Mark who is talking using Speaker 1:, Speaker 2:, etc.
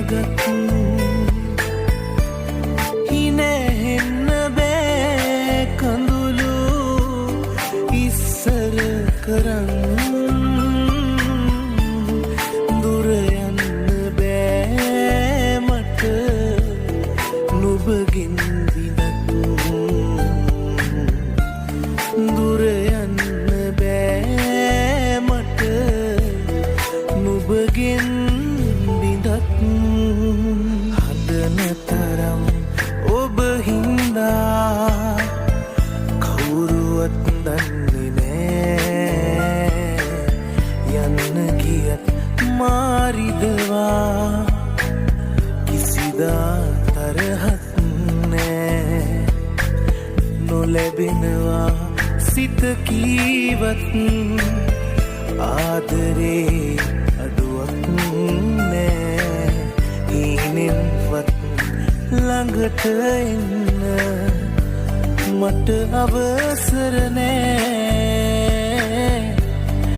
Speaker 1: ගත් හිනෙන්න බෑ කඳුළු ඉස්සර කරන් දුර යන්න බෑ මට නුඹගෙන් විනත් දුර යන්න බෑ මට නුඹගෙන් විඳත් හදන තරම් ඔබ හින්දා කවුරුවත් දන්නේ නෑ යන්න ගියත් මාරිදවා කිසිදා තරහත් නෑ නොලැබෙනවා සිත කීවත් ආදරේ අඩුවක් නෑ හීනෙන්වත් ළඟට එන්න මට අවසර නෑ